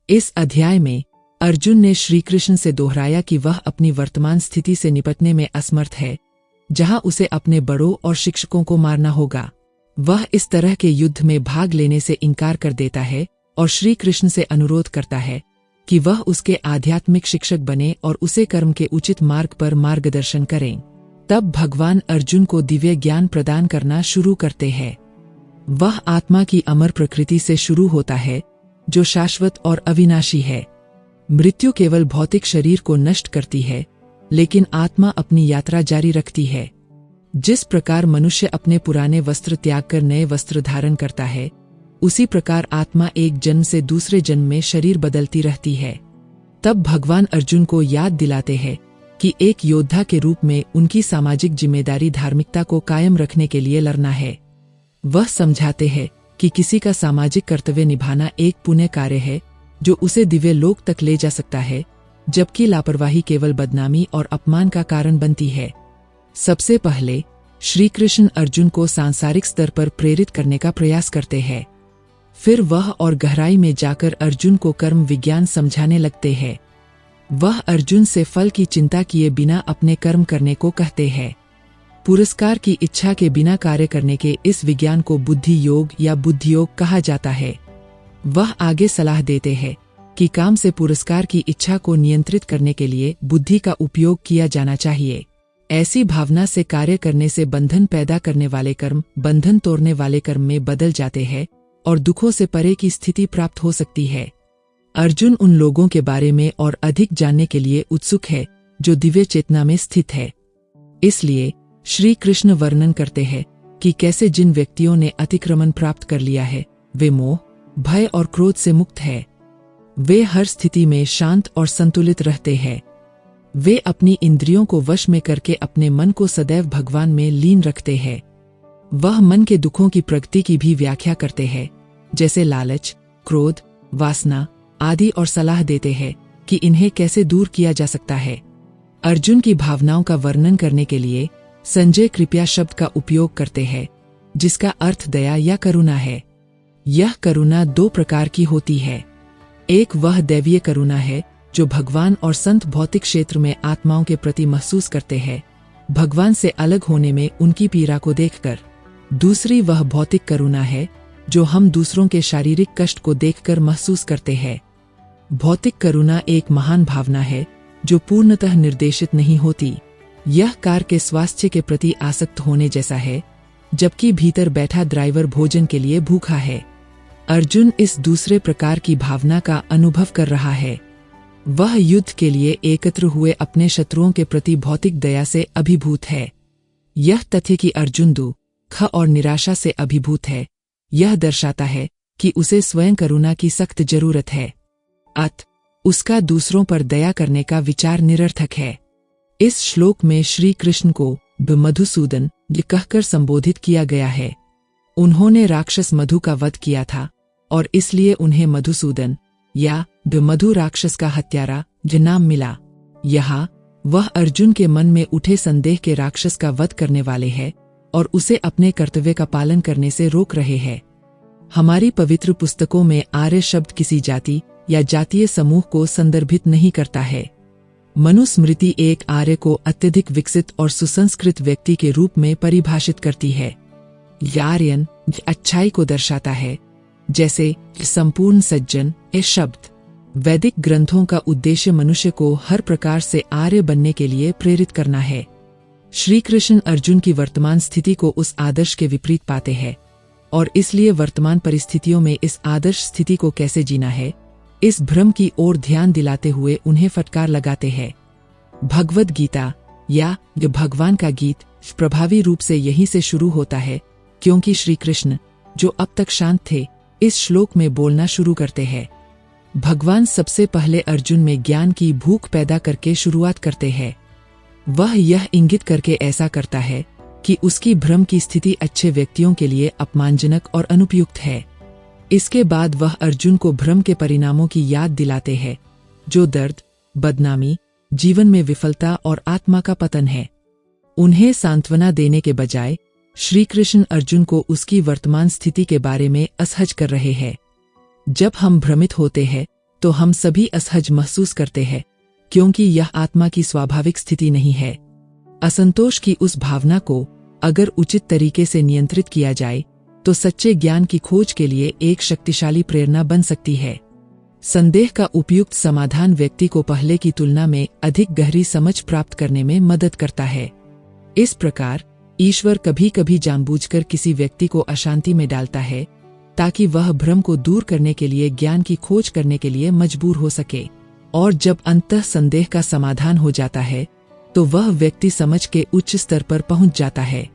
इस अध्याय में अर्जुन ने श्री कृष्ण से दोहराया कि वह अपनी वर्तमान स्थिति से निपटने में असमर्थ है, जहां उसे अपने बड़ों और शिक्षकों को मारना होगा। वह इस तरह के युद्ध में भाग लेने से इनकार कर देता है और श्री कृष्ण से अनुरोध करता है कि वह उसके आध्यात्मिक शिक्षक बने और उसे कर्म के उचित मार्ग पर मार्गदर्शन करें। तब भगवान अर्जुन को दिव्य ज्ञान प्रदान करना शुरू करते हैं। वह आत्मा की अमर प्रकृति से शुरू होता है, जो शाश्वत और अविनाशी है। मृत्यु केवल भौतिक शरीर को नष्ट करती है, लेकिन आत्मा अपनी यात्रा जारी रखती है। जिस प्रकार मनुष्य अपने पुराने वस्त्र त्याग कर नए वस्त्र धारण करता है, उसी प्रकार आत्मा एक जन्म से दूसरे जन्म में शरीर बदलती रहती है। तब भगवान अर्जुन को याद दिलाते हैं कि एक योद्धा के रूप में उनकी सामाजिक जिम्मेदारी धार्मिकता को कायम रखने के लिए लड़ना है। वह समझाते हैं कि किसी का सामाजिक कर्तव्य निभाना एक पुण्य कार्य है जो उसे दिव्य लोक तक ले जा सकता है, जबकि लापरवाही केवल बदनामी और अपमान का कारण बनती है। सबसे पहले श्री कृष्ण अर्जुन को सांसारिक स्तर पर प्रेरित करने का प्रयास करते हैं। फिर वह और गहराई में जाकर अर्जुन को कर्म विज्ञान समझाने लगते हैं। वह अर्जुन से फल की चिंता किए बिना अपने कर्म करने को कहते हैं। पुरस्कार की इच्छा के बिना कार्य करने के इस विज्ञान को बुद्धि योग या बुद्धि योग कहा जाता है। वह आगे सलाह देते हैं कि काम से पुरस्कार की इच्छा को नियंत्रित करने के लिए बुद्धि का उपयोग किया जाना चाहिए। ऐसी भावना से कार्य करने से बंधन पैदा करने वाले कर्म बंधन तोड़ने वाले कर्म में बदल जाते हैं और दुखों से परे की स्थिति प्राप्त हो सकती है। अर्जुन उन लोगों के बारे में और अधिक जानने के लिए उत्सुक है जो दिव्य चेतना में स्थित है। इसलिए श्री कृष्ण वर्णन करते हैं कि कैसे जिन व्यक्तियों ने अतिक्रमण प्राप्त कर लिया है, वे मोह, भय और क्रोध से मुक्त है। वे हर स्थिति में शांत और संतुलित रहते हैं। वे अपनी इंद्रियों को वश में करके अपने मन को सदैव भगवान में लीन रखते हैं। वह मन के दुखों की प्रगति की भी व्याख्या करते हैं, जैसे लालच, क्रोध, वासना आदि, और सलाह देते हैं कि इन्हें कैसे दूर किया जा सकता है। अर्जुन की भावनाओं का वर्णन करने के लिए संजय कृपया शब्द का उपयोग करते हैं, जिसका अर्थ दया या करुणा है। यह करुणा दो प्रकार की होती है। एक वह दैवीय करुणा है जो भगवान और संत भौतिक क्षेत्र में आत्माओं के प्रति महसूस करते हैं, भगवान से अलग होने में उनकी पीड़ा को देखकर। दूसरी वह भौतिक करुणा है जो हम दूसरों के शारीरिक कष्ट को देखकर महसूस करते हैं। भौतिक करुणा एक महान भावना है जो पूर्णतः निर्देशित नहीं होती। यह कार के स्वास्थ्य के प्रति आसक्त होने जैसा है, जबकि भीतर बैठा ड्राइवर भोजन के लिए भूखा है। अर्जुन इस दूसरे प्रकार की भावना का अनुभव कर रहा है। वह युद्ध के लिए एकत्र हुए अपने शत्रुओं के प्रति भौतिक दया से अभिभूत है। यह तथ्य कि अर्जुन दुख और निराशा से अभिभूत है, यह दर्शाता है कि उसे स्वयं करुणा की सख्त जरूरत है। उसका दूसरों पर दया करने का विचार निरर्थक है। इस श्लोक में श्री कृष्ण को मधुसूदन कहकर संबोधित किया गया है। उन्होंने राक्षस मधु का वध किया था और इसलिए उन्हें मधुसूदन या मधु राक्षस का हत्यारा नाम मिला। यहाँ वह अर्जुन के मन में उठे संदेह के राक्षस का वध करने वाले हैं और उसे अपने कर्तव्य का पालन करने से रोक रहे हैं। हमारी पवित्र पुस्तकों में आर्य शब्द किसी जाति या जातीय समूह को संदर्भित नहीं करता है। मनुस्मृति एक आर्य को अत्यधिक विकसित और सुसंस्कृत व्यक्ति के रूप में परिभाषित करती है। आर्यन अच्छाई को दर्शाता है, जैसे संपूर्ण सज्जन। ये शब्द वैदिक ग्रंथों का उद्देश्य मनुष्य को हर प्रकार से आर्य बनने के लिए प्रेरित करना है। श्री कृष्ण अर्जुन की वर्तमान स्थिति को उस आदर्श के विपरीत पाते हैं और इसलिए वर्तमान परिस्थितियों में इस आदर्श स्थिति को कैसे जीना है, इस भ्रम की ओर ध्यान दिलाते हुए उन्हें फटकार लगाते हैं। भगवद गीता या भगवान का गीत प्रभावी रूप से यहीं से शुरू होता है, क्योंकि श्री कृष्ण जो अब तक शांत थे इस श्लोक में बोलना शुरू करते हैं। भगवान सबसे पहले अर्जुन में ज्ञान की भूख पैदा करके शुरुआत करते हैं। वह यह इंगित करके ऐसा करता है कि उसकी भ्रम की स्थिति अच्छे व्यक्तियों के लिए अपमानजनक और अनुपयुक्त है। इसके बाद वह अर्जुन को भ्रम के परिणामों की याद दिलाते हैं, जो दर्द, बदनामी, जीवन में विफलता और आत्मा का पतन है। उन्हें सांत्वना देने के बजाय श्री कृष्ण अर्जुन को उसकी वर्तमान स्थिति के बारे में असहज कर रहे हैं। जब हम भ्रमित होते हैं तो हम सभी असहज महसूस करते हैं, क्योंकि यह आत्मा की स्वाभाविक स्थिति नहीं है। असंतोष की उस भावना को अगर उचित तरीके से नियंत्रित किया जाए तो सच्चे ज्ञान की खोज के लिए एक शक्तिशाली प्रेरणा बन सकती है। संदेह का उपयुक्त समाधान व्यक्ति को पहले की तुलना में अधिक गहरी समझ प्राप्त करने में मदद करता है। इस प्रकार ईश्वर कभी कभी जानबूझकर किसी व्यक्ति को अशांति में डालता है ताकि वह भ्रम को दूर करने के लिए ज्ञान की खोज करने के लिए मजबूर हो सके। और जब अंततः संदेह का समाधान हो जाता है तो वह व्यक्ति समझ के उच्च स्तर पर पहुंच जाता है।